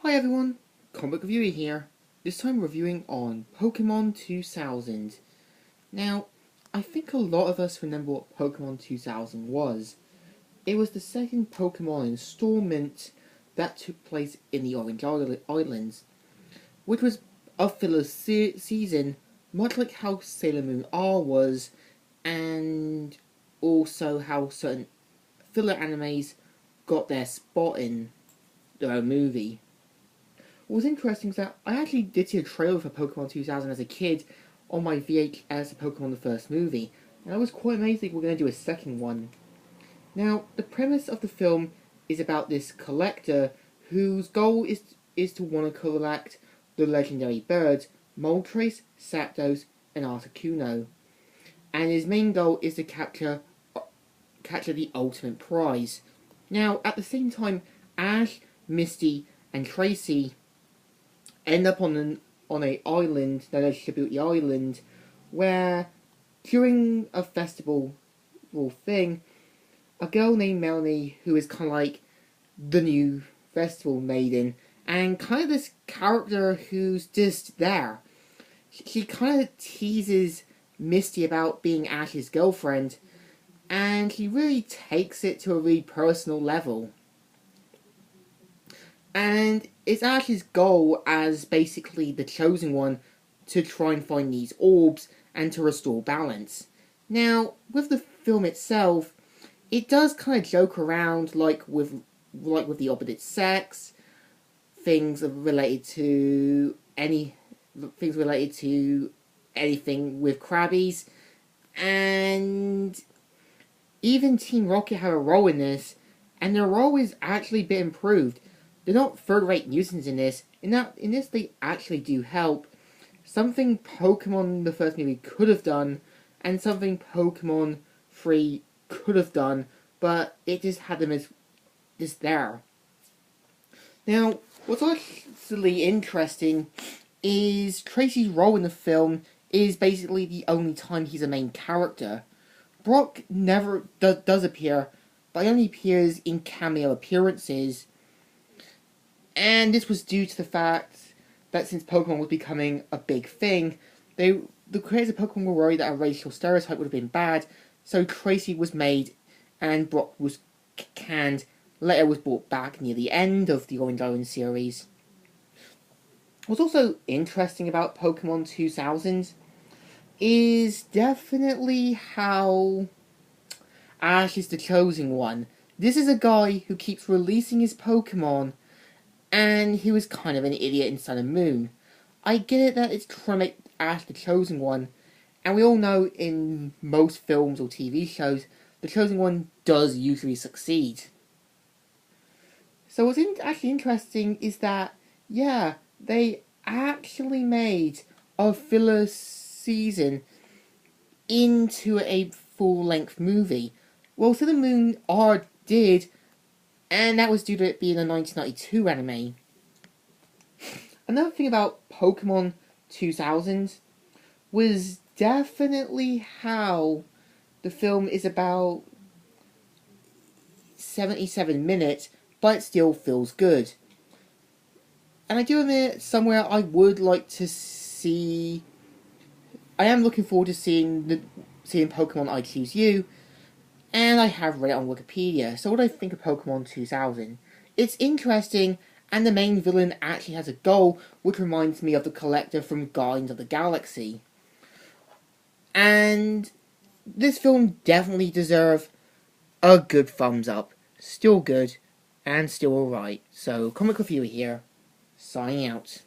Hi everyone, Comic Reviewer here. This time reviewing on Pokemon 2000. Now, I think a lot of us remember what Pokemon 2000 was. It was the second Pokemon installment that took place in the Orange Islands, which was a filler season, much like how Sailor Moon R was, and also how certain filler animes got their spot in the movie. What was interesting is that I actually did see a trailer for Pokemon 2000 as a kid on my VHS of Pokemon the first movie, and I was quite amazed that we're going to do a second one. Now, the premise of the film is about this collector whose goal is to want to collect the legendary birds Moltres, Zapdos, and Articuno, and his main goal is to capture the ultimate prize. Now, at the same time, Ash, Misty, and Tracy end up on an island, known as Shibuya Island, where during a festival thing, a girl named Melanie, who is kind of like the new festival maiden, and kind of this character who's just there. She kind of teases Misty about being Ash's girlfriend, and she really takes it to a really personal level. And it's Ash's goal as basically the chosen one to try and find these orbs and to restore balance. Now, with the film itself, it does kind of joke around like with the opposite sex, things related to anything with Krabbies, and even Team Rocket have a role in this, and their role is actually a bit improved. They're not third-rate nuisance in this. In this, they actually do help. Something Pokemon the first movie could have done, and something Pokemon 3 could have done, but it just had them as just there. Now, what's actually interesting is Tracy's role in the film is basically the only time he's a main character. Brock never does appear, but only appears in cameo appearances. And this was due to the fact that since Pokemon was becoming a big thing, the creators of Pokemon were worried that a racial stereotype would have been bad, so Tracy was made and Brock was canned. Later was brought back near the end of the Orange Island series. What's also interesting about Pokemon 2000 is definitely how Ash is the chosen one. This is a guy who keeps releasing his Pokemon, and he was kind of an idiot in Sun and Moon. I get it that it's trying to make Ash the chosen one, and we all know in most films or TV shows, the chosen one does usually succeed. So what's actually interesting is that, yeah, they actually made a filler season into a full-length movie. Well, Sun and Moon R did, and that was due to it being a 1992 anime. Another thing about Pokemon 2000 was definitely how the film is about 77 minutes, but it still feels good. And I do admit, somewhere I would like to see... I am looking forward to seeing Pokemon I Choose You, and I have read it on Wikipedia. So what do I think of Pokemon 2000? It's interesting, and the main villain actually has a goal, which reminds me of the Collector from Guardians of the Galaxy. And this film definitely deserves a good thumbs up. Still good, and still alright. So, Comic Reviewer here, signing out.